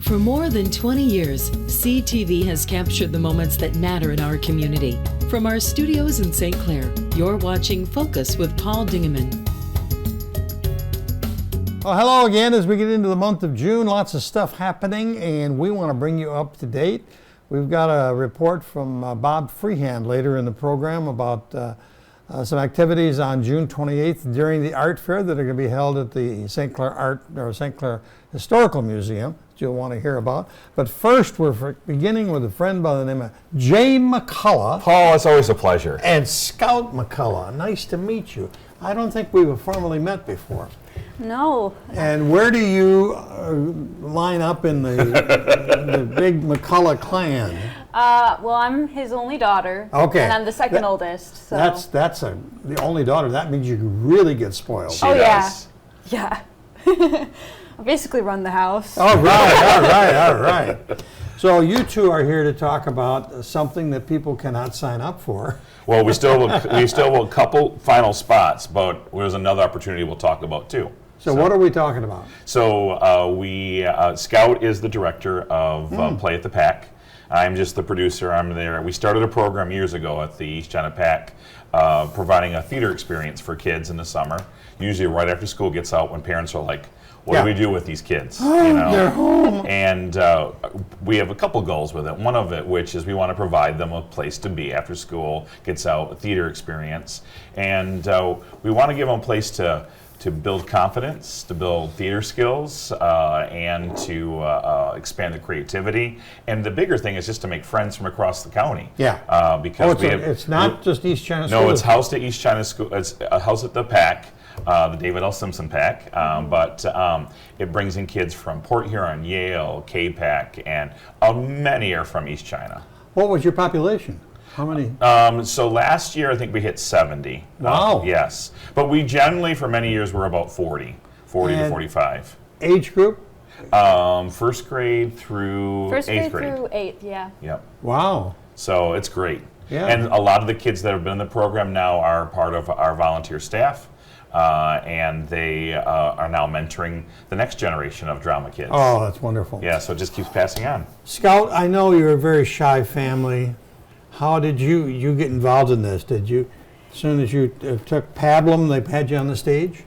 For more than 20 years, CTV has captured the moments that matter in our community. From our studios in St. Clair, you're watching Focus with Paul Dingeman. Well, hello again as we get into the month of June. Lots of stuff happening, and we want to bring you up to date. We've got a report from Bob Freehand later in the program about some activities on June 28th during the art fair that are going to be held at the St. Clair Historical Museum that you'll want to hear about. But first, we're beginning with a friend by the name of Jay McCullough. Paul, it's always a pleasure. And Scout McCullough. Nice to meet you. I don't think we've formally met before. No. And where do you line up in the big McCullough clan? Well, I'm his only daughter. Okay. And I'm the second oldest. So. That's the only daughter. That means you really get spoiled. She does. Yeah. I basically run the house. All right. So you two are here to talk about something that people cannot sign up for. Well, we still have a couple final spots, but there's another opportunity we'll talk about too. So what are we talking about? So Scout is the director of Play at the Pack. I'm just the producer. I'm there. We started a program years ago at the East China Pack, providing a theater experience for kids in the summer. Usually right after school gets out, when parents are like, what do we do with these kids? They're home. And we have a couple goals with it. One of it, which is we want to provide them a place to be after school gets out, a theater experience. And we want to give them a place to build confidence, to build theater skills, and to expand the creativity. And the bigger thing is just to make friends from across the county. Yeah. Because it's not just East China School. No, it's housed at East China School. It's housed at the Pack. The David L. Simpson Pack, but it brings in kids from Port Huron, Yale, K-Pack, and many are from East China. What was your population? How many? So last year I think we hit 70. Wow. Yes, but we generally for many years were about 40 to 45. Age group? First grade through eighth grade. Through eighth, yeah. Yep. Wow. So it's great. Yeah. And a lot of the kids that have been in the program now are part of our volunteer staff. And they are now mentoring the next generation of drama kids. Oh, that's wonderful. Yeah, so it just keeps passing on. Scout, I know you're a very shy family. How did you get involved in this? Did you, as soon as you took pablum, they had you on the stage?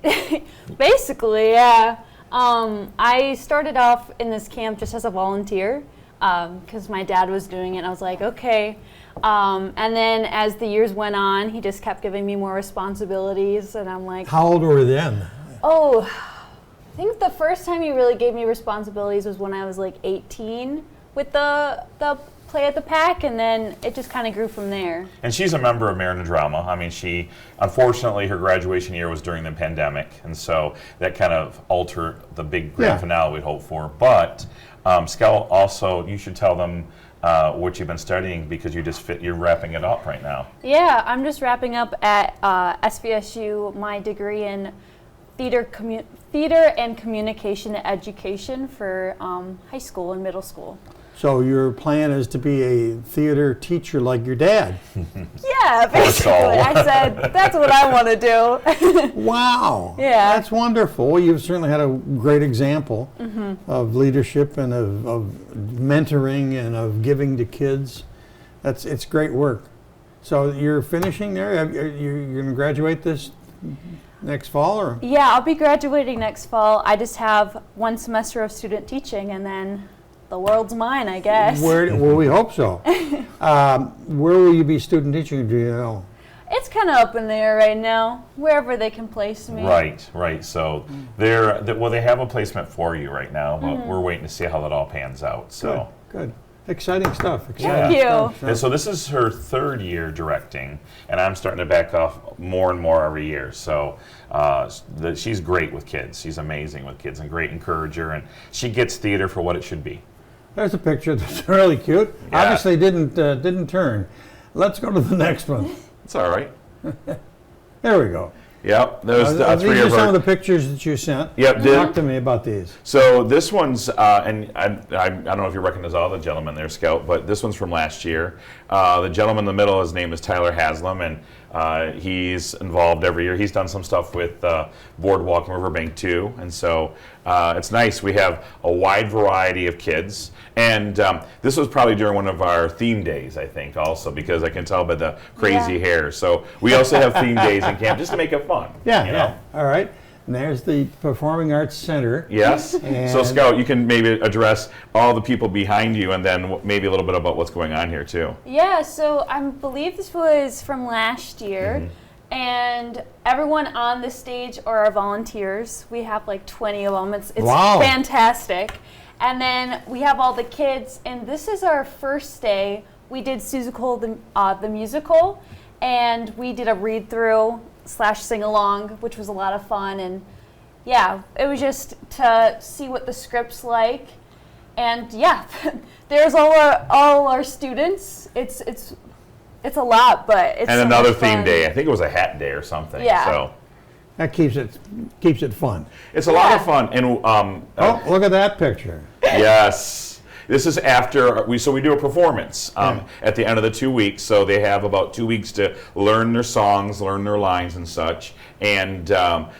Basically, yeah. I started off in this camp just as a volunteer because my dad was doing it, and I was like, okay. And then as the years went on, he just kept giving me more responsibilities, and I'm like... How old were you then? Oh, I think the first time he really gave me responsibilities was when I was like 18 with the Play at the Pack, and then it just kind of grew from there. And she's a member of Mariner Drama. I mean, unfortunately, her graduation year was during the pandemic, and so that kind of altered the big grand finale we'd hoped for. But Scout, also, you should tell them what you've been studying, because you're wrapping it up right now. Yeah, I'm just wrapping up at SVSU my degree in theater and communication education for high school and middle school. So your plan is to be a theater teacher like your dad? Yeah, basically. I said, that's what I want to do. Wow. Yeah. That's wonderful. Well, you've certainly had a great example of leadership and of mentoring and of giving to kids. It's great work. So you're finishing there? You're going to graduate this next fall? Or? Yeah, Will be graduating next fall. I just have one semester of student teaching, and then the world's mine, I guess. Well, we hope so. Where will you be student teaching, do you know? It's kind of up in the air right now, wherever they can place me. Right. So they have a placement for you right now, but we're waiting to see how that all pans out. So Good. Exciting stuff. Thank you. And so this is her third year directing, and I'm starting to back off more and more every year. So she's great with kids. She's amazing with kids and great encourager, and she gets theater for what it should be. There's a picture that's really cute. Yeah. Obviously didn't turn. Let's go to the next one. It's all right. There we go. Yep, those these are some of the pictures that you sent. Yep. Talk to me about these. So this one's, and I don't know if you recognize all the gentlemen there, Scout, but this one's from last year. The gentleman in the middle, his name is Tyler Haslam, and He's involved every year. He's done some stuff with Boardwalk and Riverbank too, and so it's nice. We have a wide variety of kids, and this was probably during one of our theme days, I think, also because I can tell by the crazy hair. So we also have theme days in camp just to make it fun. Yeah, you yeah. know? All right. And there's the Performing Arts Center. Yes. And So Scout, you can maybe address all the people behind you, and then maybe a little bit about what's going on here too. Yeah, so I believe this was from last year, and everyone on the stage are our volunteers. We have like 20 of them. It's Wow. fantastic. And then we have all the kids, and this is our first day. We did Seussical the musical, and we did a read-through / sing-along, which was a lot of fun. And yeah, it was just to see what the script's like. And yeah, there's all our students. It's a lot, but it's And so another much fun. theme day. I think it was a hat day or something. Yeah. So that keeps it fun. it's a lot of fun. And Oh, look at that picture. yes. This is after we do a performance at the end of the 2 weeks. So they have about 2 weeks to learn their songs, learn their lines and such. And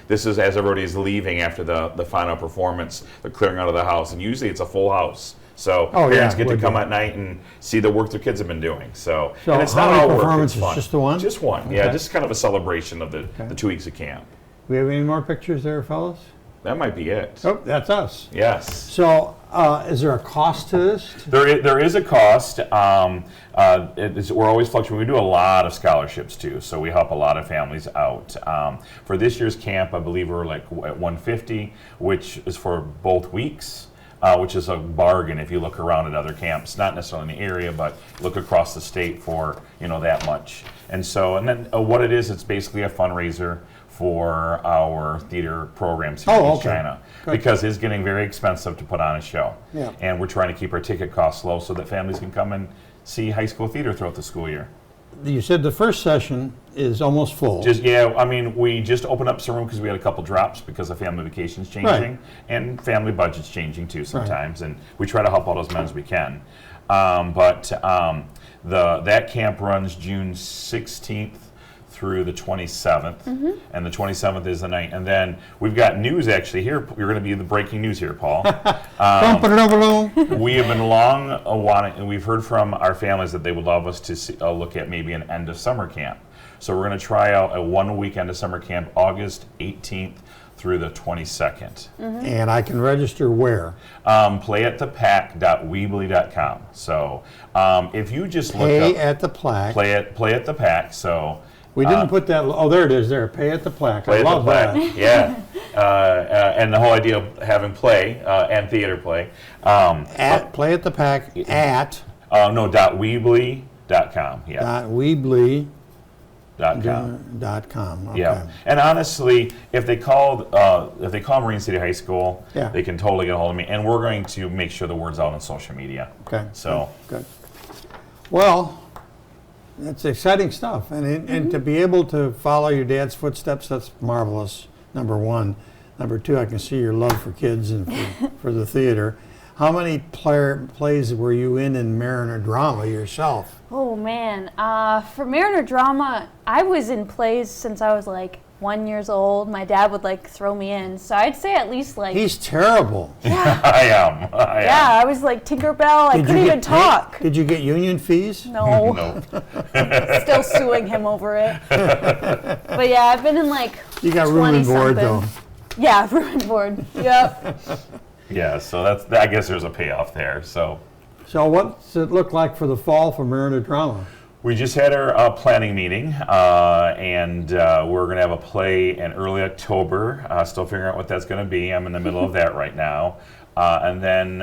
this is as everybody's leaving after the final performance. They're clearing out of the house, and usually it's a full house. So Oh, parents yeah, get to would come be. at night and see the work their kids have been doing. So So and it's how not many all work, it's performances? fun. Just the one? Just one. Yeah, Okay. just kind of a celebration of the 2 weeks of camp. We have any more pictures there, fellas? That might be it. Oh, that's us. Yes. So, is there a cost to this? There is a cost. We're always fluctuating. We do a lot of scholarships too, so we help a lot of families out. For this year's camp, I believe we're like at $150, which is for both weeks. Which is a bargain if you look around at other camps, not necessarily in the area, but look across the state for that much. And then what it is, it's basically a fundraiser for our theater programs here in East China, Good. because it's getting very expensive to put on a show. Yeah. And we're trying to keep our ticket costs low so that families can come and see high school theater throughout the school year. You said the first session is almost full. We just opened up some room because we had a couple drops because of family vacations changing Right. and family budgets changing too sometimes, and we try to help out as many as we can. That camp runs June 16th through the 27th, and the 27th is the night. And then we've got news actually here. You're going to be the breaking news here, Paul. We have been long wanting, and we've heard from our families that they would love us to look at maybe an end of summer camp. So we're going to try out a 1 week end of summer camp, August 18th through the 22nd. And I can register where? Playatthepack.weebly.com. So if you just look Pay up at the plaque. Play at the Pack. So We didn't put that. Oh, there it is. There. Pay at the plaque. Play I at love the that. Plaque. Yeah. And the whole idea of having play and theater play. Play at the pack at .weebly.com. Yeah. .weebly.com. .com. Okay. Yeah, and honestly, if they call Marine City High School, Yeah. they can totally get a hold of me, and we're going to make sure the word's out on social media. Okay. So Good. Well, that's exciting stuff, and to be able to follow your dad's footsteps, that's marvelous. Number one. Number two, I can see your love for kids and for the theater. How many plays were you in Mariner Drama yourself? Oh man, for Mariner Drama, I was in plays since I was like 1 year old. My dad would like throw me in, so I'd say at least like. He's terrible. I am. I was like Tinkerbell. I couldn't even talk. Did you get union fees? No, No. still suing him over it. But yeah, I've been in like. You got room and board though. Yeah, room and board. Yep. Yeah. So I guess there's a payoff there. So what's it look like for the fall for Mariner Drama? we just had our planning meeting, and we're going to have a play in early October. Still figuring out what that's going to be. I'm in the middle of that right now. And then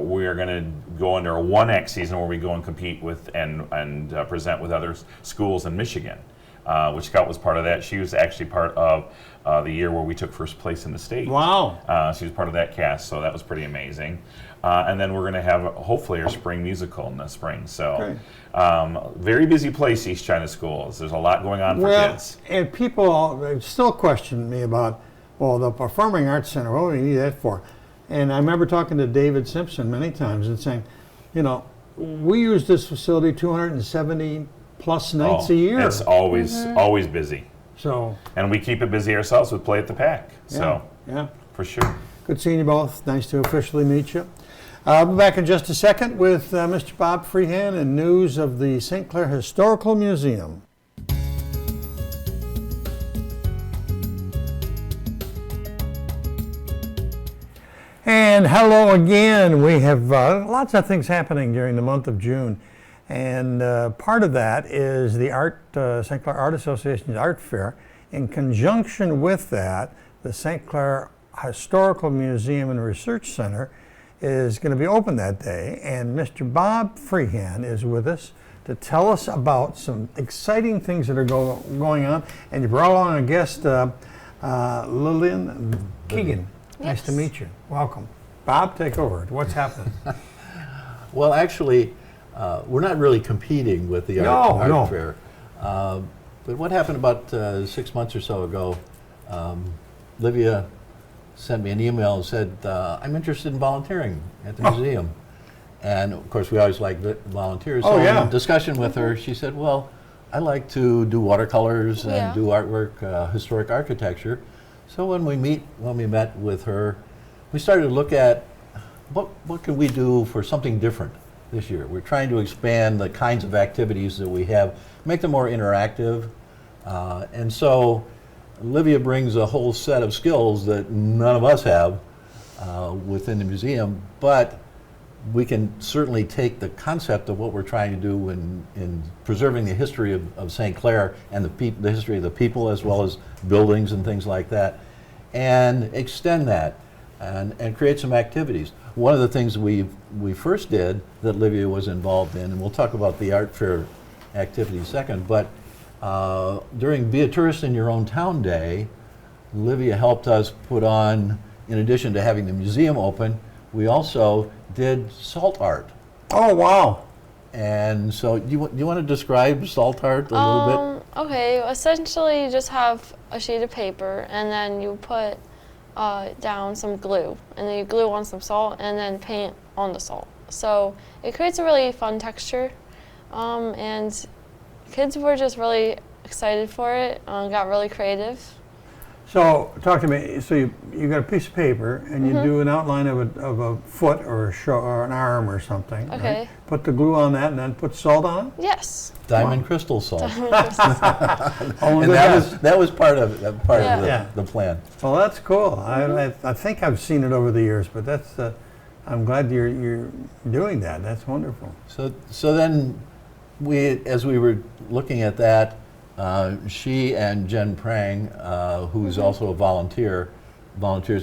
we're going to go into our one-act season where we go and compete with and present with other schools in Michigan, which Scout was part of that. She was actually part of the year where we took first place in the state. Wow. She was part of that cast, so that was pretty amazing. And then we're going to have, hopefully, our spring musical in the spring. So very busy place, East China Schools. There's a lot going on for kids. And people still question me about, well, the Performing Arts Center, what do we need that for? And I remember talking to David Simpson many times and saying, we use this facility 270 plus nights a year. It's always busy. So, and we keep it busy ourselves with Play at the Pack. So, yeah, for sure. Good seeing you both. Nice to officially meet you. I'll be back in just a second with Mr. Bob Freehand and news of the St. Clair Historical Museum. And hello again. We have lots of things happening during the month of June. And part of that is the St. Clair Art Association's Art Fair. In conjunction with that, the St. Clair Historical Museum and Research Center is going to be open that day. And Mr. Bob Freehand is with us to tell us about some exciting things that are going on. And you brought along a guest, Lillian Keegan. Nice to meet you. Welcome. Bob, take over. What's happening? Well, actually, we're not really competing with the art fair. But what happened about 6 months or so ago, Livia sent me an email and said, I'm interested in volunteering at the museum. And of course, we always like volunteers. So in discussion with her, she said, well, I like to do watercolors and do artwork, historic architecture. So when we met with her, we started to look at what can we do for something different this year. We're trying to expand the kinds of activities that we have, make them more interactive. And so Olivia brings a whole set of skills that none of us have within the museum, but we can certainly take the concept of what we're trying to do in preserving the history of St. Clair and the history of the people as well as buildings and things like that, and extend that and create some activities. One of the things we first did that Livia was involved in, and we'll talk about the art fair activity in a second, but during Be a Tourist in Your Own Town Day, Livia helped us put on, in addition to having the museum open, we also did salt art. Oh, wow. And so you want to describe salt art a little bit? Okay, essentially you just have a sheet of paper and then you put down some glue and then you glue on some salt and then paint on the salt. So it creates a really fun texture and kids were just really excited for it, got really creative. So talk to me. So you got a piece of paper and you do an outline of a foot or an arm or something. Okay. Right? Put the glue on that and then put salt on it? Yes. Diamond crystal salt. Oh, And that was part of the plan. Well, that's cool. I think I've seen it over the years, but that's I'm glad you're doing that. That's wonderful. So then as we were looking at that, she and Jen Prang, who's also a volunteers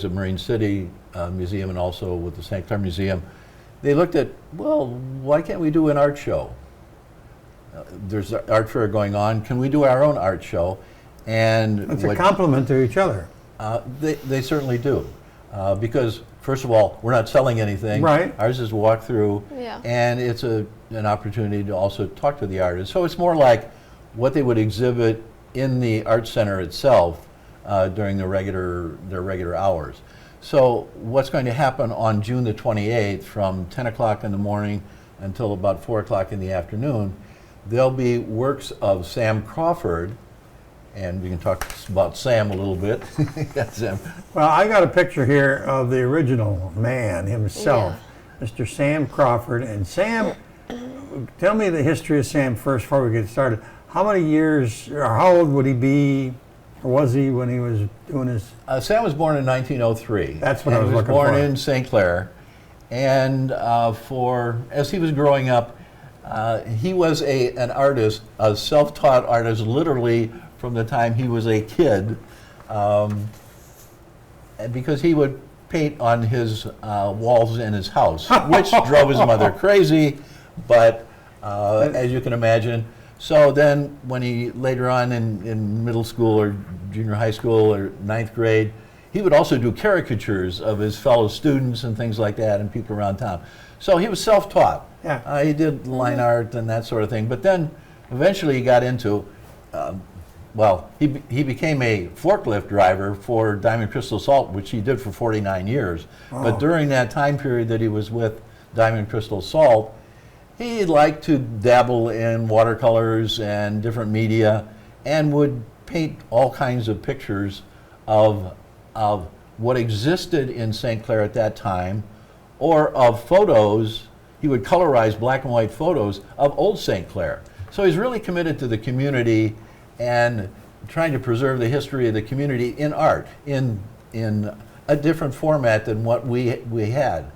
at Marine City Museum and also with the St. Clair Museum, they looked at, well, why can't we do an art show? There's an art fair going on. Can we do our own art show? And it's a compliment to each other. They certainly do. Because, first of all, we're not selling anything. Right. Ours is walk through. Yeah. And it's an opportunity to also talk to the artists. So it's more like what they would exhibit in the art center itself during their regular hours. So what's going to happen on June the 28th from 10 o'clock in the morning until about 4 o'clock in the afternoon, there'll be works of Sam Crawford, and we can talk about Sam a little bit. Yeah, Sam. Well, I got a picture here of the original man himself, Mr. Sam Crawford. And Sam, tell me the history of Sam first before we get started. How many years, or how old would he be, or was he when he was doing his? Sam was born in 1903. That's what I was looking for. He was born in St. Clair, and as he was growing up, he was an artist, a self-taught artist, literally from the time he was a kid, because he would paint on his walls in his house, which drove his mother crazy, but as you can imagine. So then when he later on in middle school or junior high school or 9th grade, he would also do caricatures of his fellow students and things like that and people around town. So he was self-taught. Yeah. He did line art and that sort of thing. But then eventually he got into, he became a forklift driver for Diamond Crystal Salt, which he did for 49 years. Wow. But during that time period that he was with Diamond Crystal Salt, he liked to dabble in watercolors and different media, and would paint all kinds of pictures of what existed in St. Clair at that time, or of photos. He would colorize black and white photos of old St. Clair. So he's really committed to the community and trying to preserve the history of the community in art, in a different format than what we had.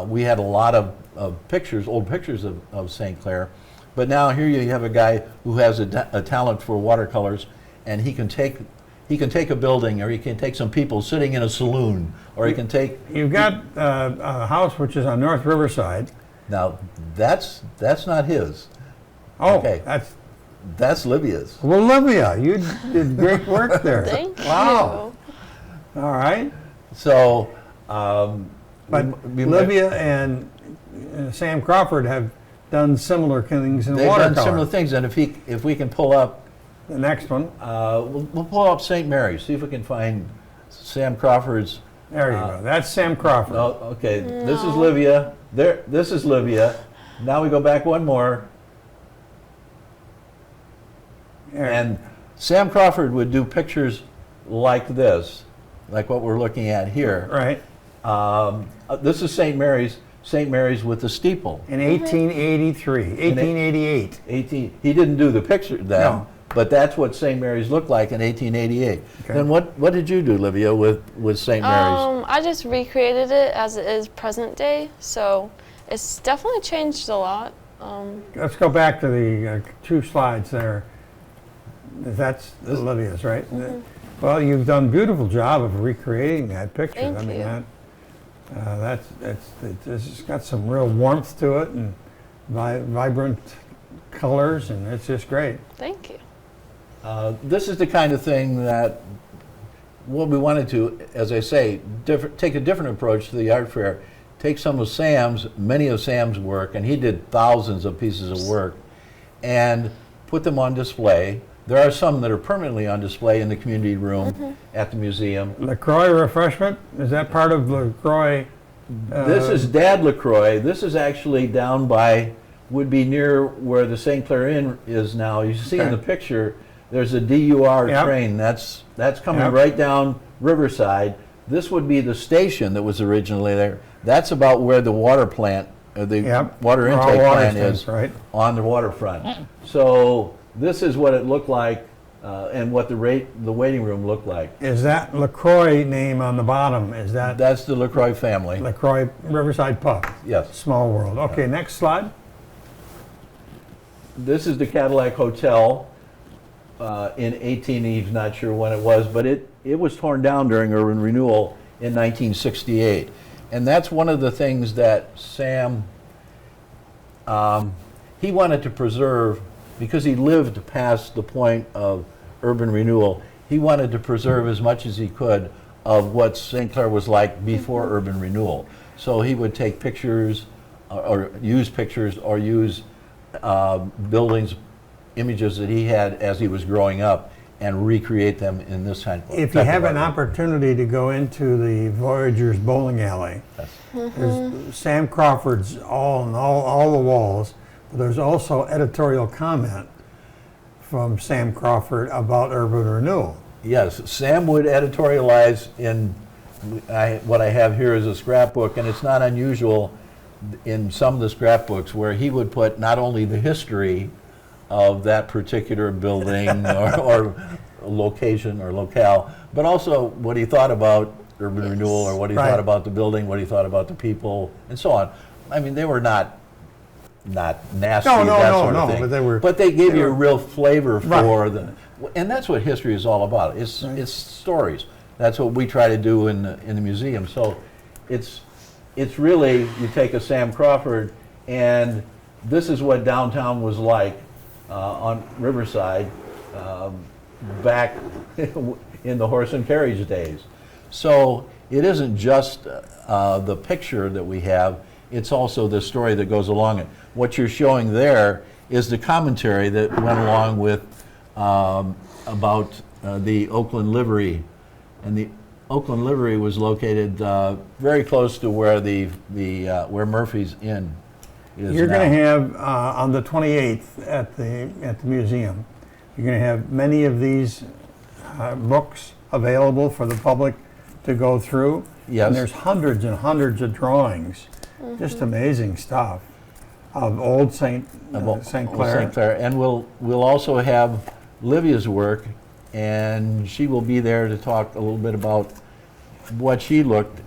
We had a lot of pictures, old pictures of St. Clair, but now here you have a guy who has a talent for watercolors, and he can take a building, or he can take some people sitting in a saloon, or he can take. You've got a house which is on North Riverside. Now that's not his. Oh, okay. That's Livia's. Well, Livia, you did great work there. Thank Wow. you. All right. So, But Livia and Sam Crawford have done similar things in they've watercolor. done similar things, and if we can pull up The next one. we'll pull up St. Mary's. See if we can find Sam Crawford's. There you go. That's Sam Crawford. Oh, okay. This is Livia. There. This is Livia. Now we go back one more. There. And Sam Crawford would do pictures like this, like what we're looking at here. Right. This is St. Mary's. St. Mary's with the steeple. In 1883, 1888. He didn't do the picture then, No. but that's what St. Mary's looked like in 1888. Okay. Then what did you do, Livia, with St. Mary's? I just recreated it as it is present day, so it's definitely changed a lot. Let's go back to the 2 slides there. That's Olivia's, right? Well, you've done a beautiful job of recreating that picture. Thank I mean, you. it's got some real warmth to it and vibrant colors, and it's just great. Thank you. This is the kind of thing that what we wanted to, as I say, take a different approach to the art fair. Take some of many of Sam's work, and he did thousands of pieces of work, and put them on display. There are some that are permanently on display in the community room at the museum. LaCroix refreshment, is that part of LaCroix? This is Dad LaCroix. This is actually down by, would be near where the St. Clair Inn is now. You see in the picture, there's a DUR train. That's coming right down Riverside. This would be the station that was originally there. That's about where the water plant, the water intake plant is, right on the waterfront. So this is what it looked like, and what the waiting room looked like. Is that LaCroix name on the bottom? Is That's the LaCroix family. LaCroix Riverside Pub? Yes. Small world. Okay, next slide. This is the Cadillac Hotel in he's not sure when it was, but it was torn down during urban renewal in 1968. And that's one of the things that Sam, he wanted to preserve, because he lived past the point of urban renewal. He wanted to preserve as much as he could of what St. Clair was like before urban renewal. So he would take pictures, or use pictures, or use buildings, images that he had as he was growing up, and recreate them in this kind of. If you have an opportunity to go into the Voyagers bowling alley, there's Sam Crawford's all the walls, but there's also editorial comment from Sam Crawford about urban renewal. Yes, Sam would editorialize in what I have here is a scrapbook, and it's not unusual in some of the scrapbooks where he would put not only the history of that particular building or location or locale, but also what he thought about urban renewal, or what he thought about the building, what he thought about the people, and so on. I mean, they were not nasty, that sort of thing, but they gave you a real flavor for the, and that's what history is all about. It's stories. That's what we try to do in the museum. So it's really, you take a Sam Crawford, and this is what downtown was like on Riverside back in the horse and carriage days. So it isn't just the picture that we have, it's also the story that goes along it. What you're showing there is the commentary that went along with about the Oakland livery. And the Oakland livery was located very close to where where Murphy's Inn is You're now. going to have on the 28th at the museum, you're going to have many of these books available for the public to go through. Yes. And there's hundreds and hundreds of drawings, just amazing stuff of old St. Clair. St. Clair. And we'll also have Livia's work, and she will be there to talk a little bit about what she looked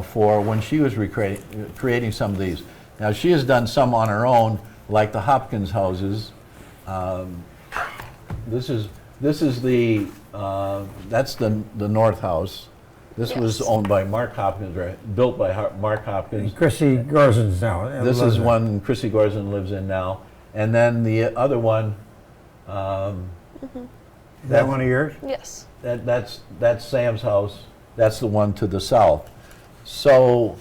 for when she was creating some of these. Now, she has done some on her own, like the Hopkins houses. This is the that's the North House. This was owned by Mark Hopkins, right? Built by Mark Hopkins. Chrissy Gorzon's now. This is one Chrissy Gorzon lives in now. And then the other one, Is that one of yours? Yes. that's Sam's house. That's the one to the south. So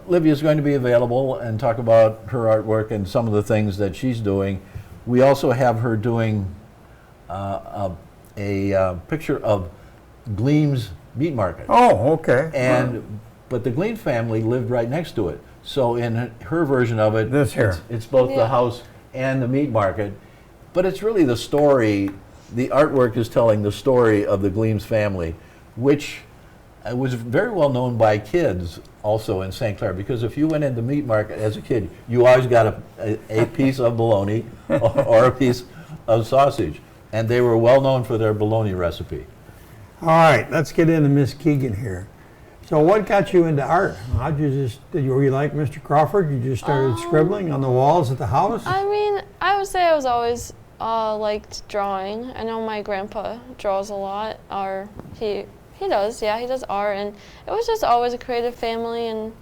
Livia's going to be available and talk about her artwork and some of the things that she's doing. We also have her doing a picture of Gleam's Meat Market. Oh, okay. But the Gleam family lived right next to it. So in her version of it, This here. it's both the house and the meat market. But it's really the story, the artwork is telling the story of the Gleam's family, which was very well known by kids also in St. Clair, because if you went into meat market as a kid, you always got a piece of bologna or a piece of sausage. And they were well known for their bologna recipe. All right, let's get into Miss Keegan here. So what got you into art? Were you like Mr. Crawford? You just started scribbling on the walls at the house? I mean, I would say I was always liked drawing. I know my grandpa draws a lot, or he does art, and it was just always a creative family, and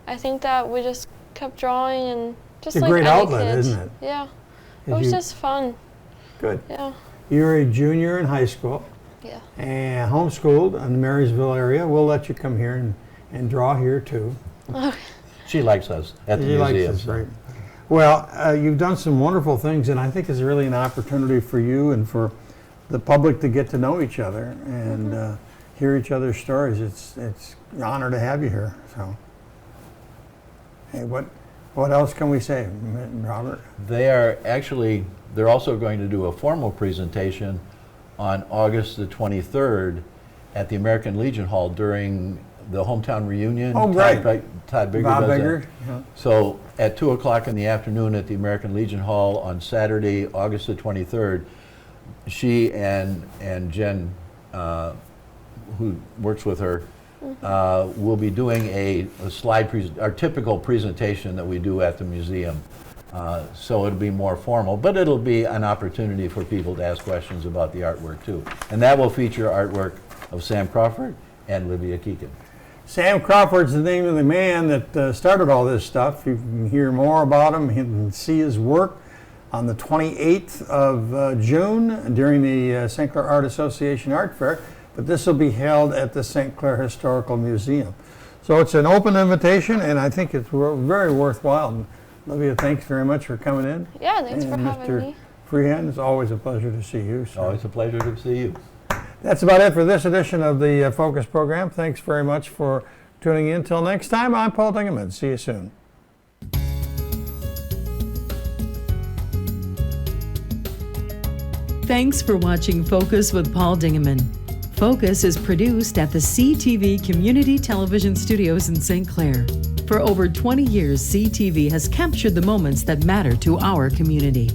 I think that we just kept drawing, and just It's a like great any outlet, kids. isn't it? Yeah, it was just fun. Good. Yeah, You're a junior in high school yeah. and homeschooled in the Marysville area. We'll let you come here and draw here too. She likes us at the She likes museum. us, right? Well, you've done some wonderful things, and I think it's really an opportunity for you and for the public to get to know each other and hear each other's stories. It's an honor to have you here. So, hey, what else can we say, Robert? They're also going to do a formal presentation on August the 23rd at the American Legion Hall during the hometown reunion. Oh, great. Todd Bigger Bob does that. Bigger? Yeah. So at 2 o'clock in the afternoon at the American Legion Hall on Saturday, August the 23rd, she and Jen, who works with her, will be doing a our typical presentation that we do at the museum. So it'll be more formal, but it'll be an opportunity for people to ask questions about the artwork too. And that will feature artwork of Sam Crawford and Livia Keegan. Sam Crawford's the name of the man that started all this stuff. You can hear more about him and see his work on the 28th of June during the St. Clair Art Association Art Fair, but this will be held at the St. Clair Historical Museum. So it's an open invitation, and I think it's very worthwhile. Livia, thanks very much for coming in. Yeah, thanks for having me. Freehand, it's always a pleasure to see you. So. Always a pleasure to see you. That's about it for this edition of the Focus program. Thanks very much for tuning in. Until next time, I'm Paul Dingeman. See you soon. Thanks for watching Focus with Paul Dingeman. Focus is produced at the CTV Community Television Studios in St. Clair. For over 20 years, CTV has captured the moments that matter to our community.